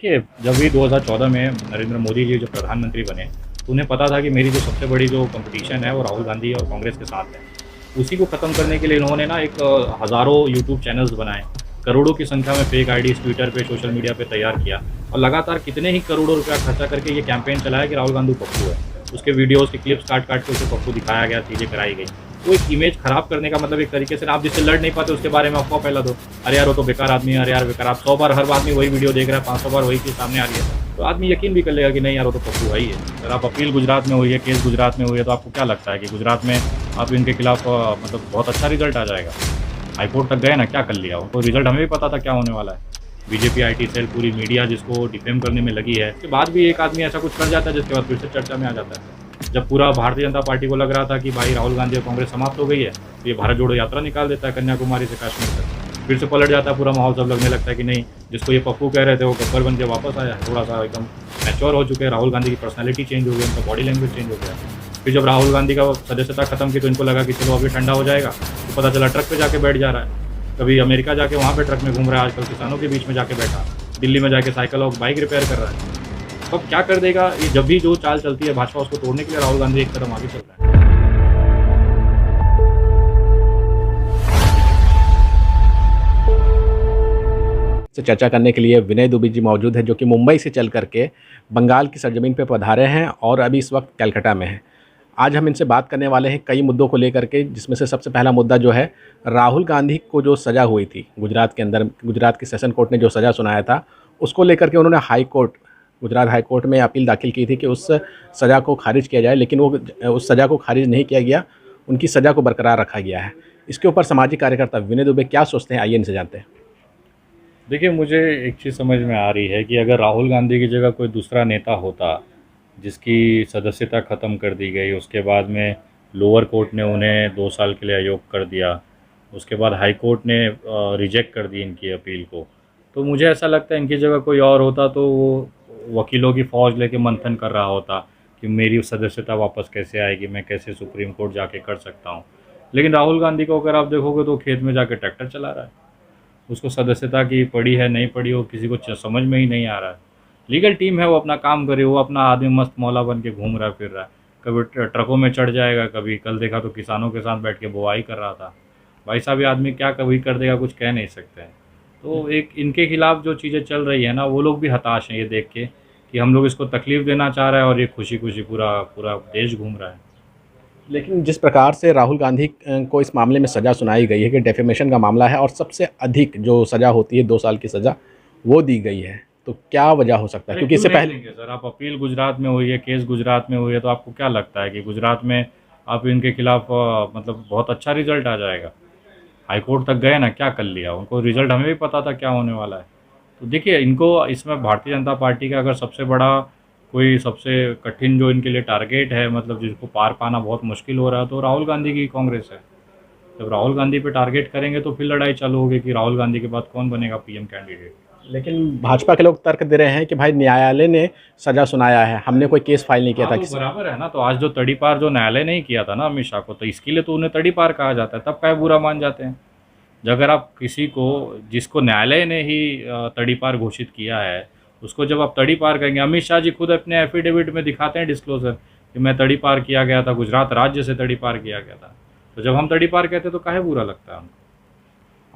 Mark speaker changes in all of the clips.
Speaker 1: देखिए, जब भी 2014 में नरेंद्र मोदी जी जब प्रधानमंत्री बने, तो उन्हें पता था कि मेरी जो सबसे बड़ी जो कॉम्पिटिशन है वो राहुल गांधी और कांग्रेस के साथ है। उसी को ख़त्म करने के लिए इन्होंने ना एक हज़ारों यूट्यूब चैनल्स बनाए, करोड़ों की संख्या में फेक आईडीज़ ट्विटर पे, सोशल मीडिया पे तैयार किया और लगातार कितने ही करोड़ों रुपया खर्चा करके ये कैंपेन चलाया कि राहुल गांधी पप्पू है। उसके वीडियोज़ के क्लिप्स काट-काट के उसे पप्पू दिखाया गया, चीज़ें कराई गई। वो एक इमेज खराब करने का मतलब एक तरीके से ना आप जिससे लड़ नहीं पाते उसके बारे में अफ़वाह फैला दो। अरे यार वो तो बेकार आदमी है, अरे यार बेकार। आप 100 बार हर आदमी वही वीडियो देख रहा है, 500 बार वही चीज़ सामने आ रही है, तो आदमी यकीन भी कर लेगा कि नहीं यार वो तो पप्पू है ही है। अगर आप अपील गुजरात में हुई है, केस गुजरात में हुई है, तो आपको क्या लगता है कि गुजरात में आप इनके खिलाफ मतलब बहुत अच्छा रिजल्ट आ जाएगा? हाईकोर्ट तक गए ना, क्या कर लिया? उनको रिजल्ट हमें भी पता था क्या होने वाला है। बीजेपी आईटी सेल, पूरी मीडिया जिसको डिफेम करने में लगी है, उसके बाद भी एक आदमी ऐसा कुछ कर जाता है जिसके बाद फिर से चर्चा में आ जाता है। जब पूरा भारतीय जनता पार्टी को लग रहा था कि भाई राहुल गांधी और कांग्रेस समाप्त हो गई है, तो ये भारत जोड़ो यात्रा निकाल देता है कन्याकुमारी से कश्मीर तक। फिर से पलट जाता है पूरा माहौल, सब लगने लगता है कि नहीं, जिसको ये पप्पू कह रहे थे वो गब्बर बन के वापस आया है, थोड़ा सा एकदम मैच्योर हो चुके हैं। राहुल गांधी की पर्सनैलिटी चेंज हो गई, उनका बॉडी लैंग्वेज चेंज हो गया। फिर जब राहुल गांधी का सदस्यता खत्म की तो इनको लगा कि चलो अभी ठंडा हो जाएगा, तो पता चला ट्रक पे जाके बैठ जा रहा है। कभी अमेरिका जाके वहाँ पे ट्रक में घूम रहा है, आजकल किसानों के बीच में जाके बैठा, दिल्ली में जाके साइकिल और बाइक रिपेयर कर रहा है। तो अब क्या कर देगा ये? जब भी जो चाल चलती है भाजपा, उसको तोड़ने के लिए राहुल गांधी एक कदम आगे चल रहा है।
Speaker 2: से चर्चा करने के लिए विनय दुबे जी मौजूद हैं, जो कि मुंबई से चल करके बंगाल की सरजमीन पर पधारे हैं और अभी इस वक्त कलकत्ता में हैं। आज हम इनसे बात करने वाले हैं कई मुद्दों को लेकर के, जिसमें से सबसे पहला मुद्दा जो है राहुल गांधी को जो सज़ा हुई थी गुजरात के अंदर, गुजरात की सेशन कोर्ट ने जो सज़ा सुनाया था, उसको लेकर के उन्होंने high court, Gujarat high court में अपील दाखिल की थी कि उस सज़ा को खारिज किया जाए, लेकिन वो उस सज़ा को खारिज नहीं किया गया, उनकी सज़ा को बरकरार रखा गया है। इसके ऊपर सामाजिक कार्यकर्ता विनय दुबे क्या सोचते हैं, आइए इनसे जानते हैं।
Speaker 1: देखिए, मुझे एक चीज़ समझ में आ रही है कि अगर राहुल गांधी की जगह कोई दूसरा नेता होता जिसकी सदस्यता ख़त्म कर दी गई, उसके बाद में लोअर कोर्ट ने उन्हें 2 साल के लिए अयोग्य कर दिया, उसके बाद हाई कोर्ट ने रिजेक्ट कर दी इनकी अपील को, तो मुझे ऐसा लगता है इनकी जगह कोई और होता तो वो वकीलों की फ़ौज लेके मंथन कर रहा होता कि मेरी सदस्यता वापस कैसे आएगी, मैं कैसे सुप्रीम कोर्ट जाके कर सकता हूँ। लेकिन राहुल गांधी को अगर आप देखोगे तो खेत में जाके ट्रैक्टर चला रहा है। उसको सदस्यता की पड़ी है नहीं पड़ी हो किसी को समझ में ही नहीं आ रहा है। लीगल टीम है, वो अपना काम करे, वो अपना आदमी मस्त मौला बन के घूम रहा फिर रहा है। कभी ट्रकों में चढ़ जाएगा, कभी कल देखा तो किसानों के साथ बैठ के बुवाई कर रहा था। भाई साहब, ये आदमी क्या कभी कर देगा कुछ कह नहीं सकते हैं। तो एक इनके खिलाफ जो चीज़ें चल रही है ना, वो लोग भी हताश हैं ये देख के कि हम लोग इसको तकलीफ़ देना चाह रहा है और ये खुशी खुशी पूरा पूरा देश घूम रहा है।
Speaker 2: लेकिन जिस प्रकार से राहुल गांधी को इस मामले में सज़ा सुनाई गई है कि डेफेमेशन का मामला है और सबसे अधिक जो सज़ा होती है 2 साल की सज़ा वो दी गई है, तो क्या वजह हो सकता है?
Speaker 1: अरे
Speaker 2: क्योंकि
Speaker 1: क्यों
Speaker 2: इससे
Speaker 1: नहीं
Speaker 2: पहले
Speaker 1: देंगे सर? आप अपील गुजरात में हुई है, केस गुजरात में हुई है, तो आपको क्या लगता है कि गुजरात में आप इनके खिलाफ मतलब बहुत अच्छा रिजल्ट आ जाएगा? हाई कोर्ट तक गए ना, क्या कर लिया? उनको रिजल्ट हमें भी पता था क्या होने वाला है। तो देखिए, इनको इसमें भारतीय जनता पार्टी का अगर सबसे बड़ा कोई सबसे कठिन जो इनके लिए टारगेट है, मतलब जिसको पार पाना बहुत मुश्किल हो रहा है, तो राहुल गांधी की कांग्रेस है। जब राहुल गांधी पे टारगेट करेंगे तो फिर लड़ाई चालू होगी कि राहुल गांधी के बाद कौन बनेगा पीएम कैंडिडेट।
Speaker 2: लेकिन भाजपा के लोग तर्क दे रहे हैं कि भाई न्यायालय ने सज़ा सुनाया है, हमने कोई केस फाइल नहीं किया
Speaker 1: हाँ,
Speaker 2: था
Speaker 1: तो
Speaker 2: किसी।
Speaker 1: बराबर है ना। तो आज जो तड़ीपार जो न्यायालय नहीं किया था ना अमित शाह को, तो इसके लिए तो उन्हें तड़ीपार कहा जाता है, तब क्या बुरा मान जाते हैं? जब अगर आप किसी को, जिसको न्यायालय ने ही तड़ीपार घोषित किया है, उसको जब आप तड़ीपार करेंगे, अमित शाह जी खुद अपने एफिडेविट में दिखाते हैं डिस्क्लोजर कि मैं तड़ीपार किया गया था, गुजरात राज्य से तड़ीपार किया गया था। तो जब हम तड़ीपार कहते हैं तो काहे बुरा लगता है हमको?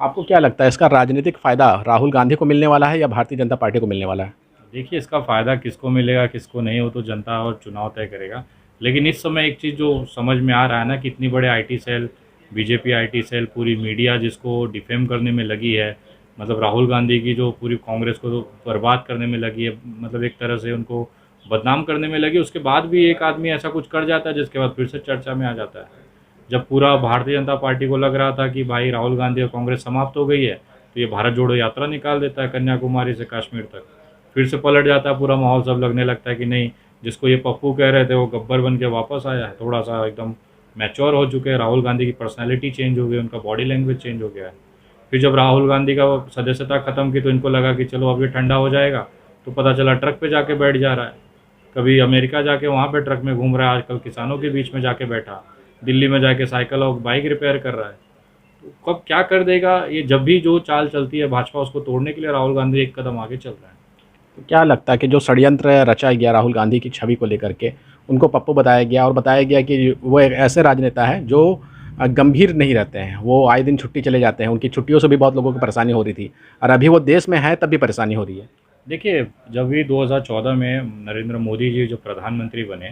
Speaker 2: आपको क्या लगता है इसका राजनीतिक फ़ायदा राहुल गांधी को मिलने वाला है या भारतीय जनता पार्टी को मिलने वाला है?
Speaker 1: देखिए, इसका फ़ायदा किसको मिलेगा किसको नहीं, हो तो जनता और चुनाव तय करेगा। लेकिन इस समय एक चीज़ जो समझ में आ रहा है ना कि इतनी बड़े IT cell, BJP IT cell, पूरी मीडिया जिसको डिफेम करने में लगी है, मतलब राहुल गांधी की जो पूरी कांग्रेस को तो बर्बाद करने में लगी है, मतलब एक तरह से उनको बदनाम करने में लगी, उसके बाद भी एक आदमी ऐसा कुछ कर जाता है जिसके बाद फिर से चर्चा में आ जाता है। जब पूरा भारतीय जनता पार्टी को लग रहा था कि भाई राहुल गांधी और कांग्रेस समाप्त हो गई है, तो ये भारत जोड़ो यात्रा निकाल देता है कन्याकुमारी से कश्मीर तक। फिर से पलट जाता है पूरा माहौल, सब लगने लगता है कि नहीं, जिसको ये पप्पू कह रहे थे वो गब्बर बन के वापस आया है, थोड़ा सा एकदम मैच्योर हो चुके हैं। राहुल गांधी की पर्सनैलिटी चेंज हो गई, उनका बॉडी लैंग्वेज चेंज हो गया है। फिर जब राहुल गांधी का सदस्यता खत्म की तो इनको लगा कि चलो अब ये ठंडा हो जाएगा, तो पता चला ट्रक पे जाके बैठ जा रहा है। कभी अमेरिका जाके वहाँ पे ट्रक में घूम रहा है, आजकल किसानों के बीच में जाके बैठा, दिल्ली में जाके साइकिल और बाइक रिपेयर कर रहा है। तो कब क्या कर देगा ये? जब भी जो चाल चलती है भाजपा, उसको तोड़ने के लिए राहुल गांधी एक कदम आगे चल रहा है।
Speaker 2: तो क्या लगता है कि जो षड्यंत्र रचा गया राहुल गांधी की छवि को लेकर के, उनको पप्पू बताया गया और बताया गया कि वो एक ऐसे राजनेता हैं जो गंभीर नहीं रहते हैं, वो आए दिन छुट्टी चले जाते हैं, उनकी छुट्टियों से भी बहुत लोगों को परेशानी हो रही थी और अभी वो देश में है तब भी परेशानी हो रही है।
Speaker 1: देखिए, जब भी 2014 में नरेंद्र मोदी जी जो प्रधानमंत्री बने,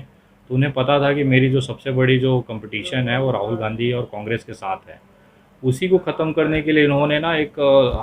Speaker 1: तो उन्हें पता था कि मेरी जो सबसे बड़ी जो कंपटीशन है वो राहुल गांधी और कांग्रेस के साथ है। उसी को ख़त्म करने के लिए इन्होंने ना एक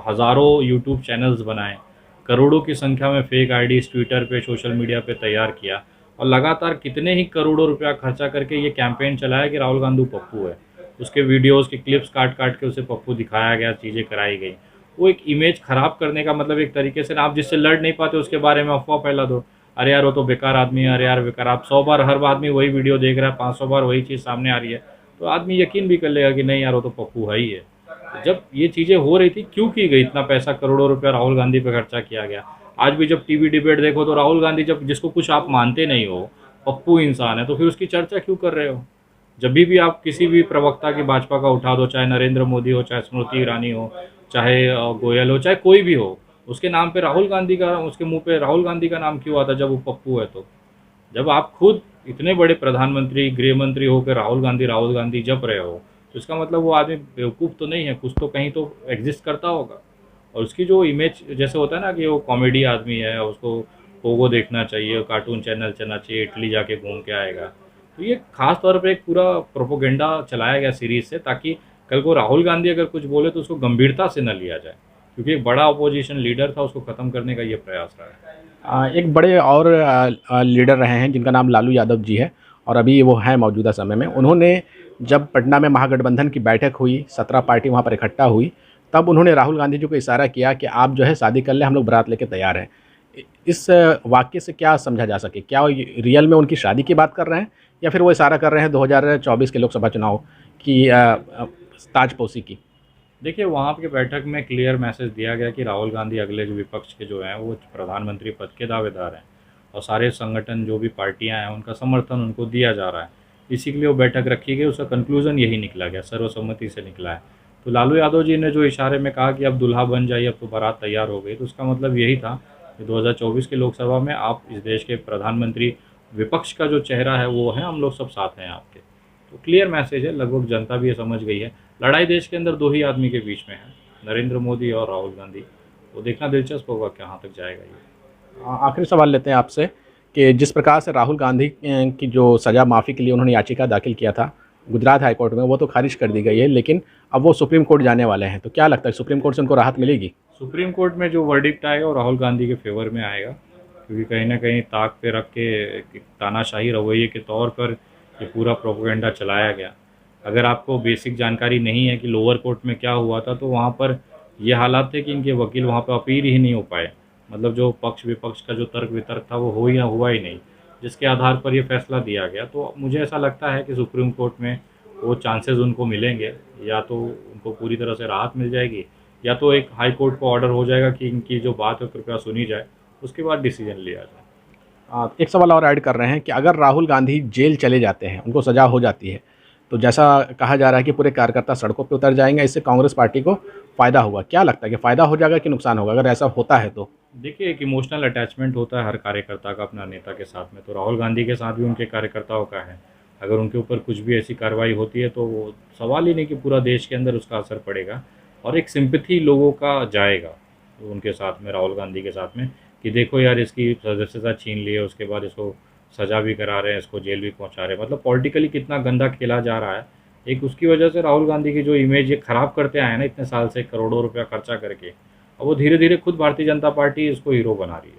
Speaker 1: हज़ारों यूट्यूब चैनल्स बनाए, करोड़ों की संख्या में फेक आईडीज़ ट्विटर पे, सोशल मीडिया पे तैयार किया और लगातार कितने ही करोड़ों रुपया खर्चा करके ये कैंपेन चलाया कि राहुल गांधी पप्पू है। उसके वीडियोज़ के क्लिप्स काट काट के उसे पप्पू दिखाया गया, चीज़ें कराई गई। वो एक इमेज ख़राब करने का मतलब एक तरीके से ना, आप जिससे लड़ नहीं पाते उसके बारे में अफवाह फैला दो। अरे यार वो तो बेकार आदमी है, अरे यार बेकार। आप 100 बार हर आदमी वही वीडियो देख रहा है, 500 बार वही चीज़ सामने आ रही है, तो आदमी यकीन भी कर लेगा कि नहीं यार वो तो पप्पू है ही है। तो जब ये चीज़ें हो रही थी, क्यों की गई, इतना पैसा करोड़ों रुपया राहुल गांधी पे खर्चा किया गया। आज भी जब टीवी डिबेट देखो तो राहुल गांधी, जब जिसको कुछ आप मानते नहीं हो, पप्पू इंसान है, तो फिर उसकी चर्चा क्यों कर रहे हो। जब भी आप किसी भी प्रवक्ता की भाजपा का उठा दो, चाहे नरेंद्र मोदी हो, चाहे स्मृति ईरानी हो, चाहे गोयल हो, चाहे कोई भी हो, उसके नाम पे राहुल गांधी का, उसके मुंह पे राहुल गांधी का नाम क्यों आता जब वो पप्पू है। तो जब आप खुद इतने बड़े प्रधानमंत्री, गृह मंत्री होकर राहुल गांधी जप रहे हो, तो इसका मतलब वो आदमी बेवकूफ़ तो नहीं है, कुछ तो कहीं तो एग्जिस्ट करता होगा। और उसकी जो इमेज जैसे होता है ना कि वो कॉमेडी आदमी है, उसको पोगो देखना चाहिए, कार्टून चैनल चलना चाहिए, इटली जाके घूम के आएगा। तो ये खास तौर पे एक पूरा प्रोपोगेंडा चलाया गया सीरीज से, ताकि कल को राहुल गांधी अगर कुछ बोले तो उसको गंभीरता से न लिया जाए, क्योंकि एक बड़ा अपोजिशन लीडर था, उसको ख़त्म करने का ये प्रयास रहा है।
Speaker 2: एक बड़े और लीडर रहे हैं जिनका नाम लालू यादव जी है और अभी वो हैं मौजूदा समय में। उन्होंने जब पटना में महागठबंधन की बैठक हुई, 17 पार्टी वहाँ पर इकट्ठा हुई, तब उन्होंने राहुल गांधी जी को इशारा किया कि आप जो है शादी कर लें, हम लोग बारात लेके तैयार हैं। इस वाक्य से क्या समझा जा सके? क्या वो रियल में उनकी शादी की बात कर रहे हैं या फिर वो इशारा कर रहे हैं 2024 के लोकसभा चुनाव की ताजपोशी की?
Speaker 1: देखिए, वहाँ की बैठक में क्लियर मैसेज दिया गया कि राहुल गांधी अगले जो विपक्ष के जो हैं वो प्रधानमंत्री पद के दावेदार हैं, और सारे संगठन जो भी पार्टियां हैं उनका समर्थन उनको दिया जा रहा है। इसी के लिए वो बैठक रखी गई, उसका कंक्लूजन यही निकला गया, सर्वसम्मति से निकला है। तो लालू यादव जी ने जो इशारे में कहा कि अब दुल्हा बन जाइए, अब तो बारात तैयार हो गई, तो उसका मतलब यही था कि 2024 के लोकसभा में आप इस देश के प्रधानमंत्री, विपक्ष का जो चेहरा है वो है, हम लोग सब साथ हैं आपके। तो क्लियर मैसेज है, लगभग जनता भी ये समझ गई है। लड़ाई देश के अंदर दो ही आदमी के बीच में है, नरेंद्र मोदी और राहुल गांधी। वो देखना दिलचस्प होगा कहाँ तक जाएगा ये।
Speaker 2: आखिरी सवाल लेते हैं आपसे कि जिस प्रकार से राहुल गांधी की जो सज़ा माफ़ी के लिए उन्होंने याचिका दाखिल किया था गुजरात हाई कोर्ट में, वो तो खारिज कर दी गई है, लेकिन अब वो सुप्रीम कोर्ट जाने वाले हैं, तो क्या लगता है सुप्रीम कोर्ट से उनको राहत मिलेगी?
Speaker 1: सुप्रीम कोर्ट में जो वर्डिक्ट आएगा वो राहुल गांधी के फेवर में आएगा, क्योंकि कहीं ना कहीं ताक पे रख के एक तानाशाही रवैये के तौर पर ये पूरा प्रोपेगेंडा चलाया गया। अगर आपको बेसिक जानकारी नहीं है कि लोअर कोर्ट में क्या हुआ था, तो वहाँ पर ये हालात थे कि इनके वकील वहाँ पर अपील ही नहीं हो पाए। मतलब जो पक्ष विपक्ष का जो तर्क वितर्क था वो हुआ ही नहीं, जिसके आधार पर ये फैसला दिया गया। तो मुझे ऐसा लगता है कि सुप्रीम कोर्ट में वो चांसेस उनको मिलेंगे, या तो उनको पूरी तरह से राहत मिल जाएगी, या तो एक हाई कोर्ट को ऑर्डर हो जाएगा कि इनकी जो बात है कृपया सुनी जाए, उसके बाद डिसीजन लिया जाए।
Speaker 2: एक सवाल और ऐड कर रहे हैं कि अगर राहुल गांधी जेल चले जाते हैं, उनको सज़ा हो जाती है, तो जैसा कहा जा रहा है कि पूरे कार्यकर्ता सड़कों पे उतर जाएंगे, इससे कांग्रेस पार्टी को फ़ायदा होगा। क्या लगता है कि फ़ायदा हो जाएगा कि नुकसान होगा अगर ऐसा होता है तो?
Speaker 1: देखिए, एक इमोशनल अटैचमेंट होता है हर कार्यकर्ता का अपना नेता के साथ में, तो राहुल गांधी के साथ भी उनके कार्यकर्ताओं का है। अगर उनके ऊपर कुछ भी ऐसी कार्रवाई होती है तो वो सवाल ही नहीं कि पूरा देश के अंदर उसका असर पड़ेगा, और एक सिंपैथी लोगों का जाएगा उनके साथ में, राहुल गांधी के साथ में, कि देखो यार इसकी सदस्यता छीन ली है, उसके बाद इसको सज़ा भी करा रहे हैं, इसको जेल भी पहुंचा रहे हैं। मतलब पॉलिटिकली कितना गंदा खेला जा रहा है। एक उसकी वजह से राहुल गांधी की जो इमेज ये ख़राब करते आए हैं ना इतने साल से, करोड़ों रुपया खर्चा करके, अब वो धीरे धीरे खुद भारतीय जनता पार्टी इसको हीरो बना रही है।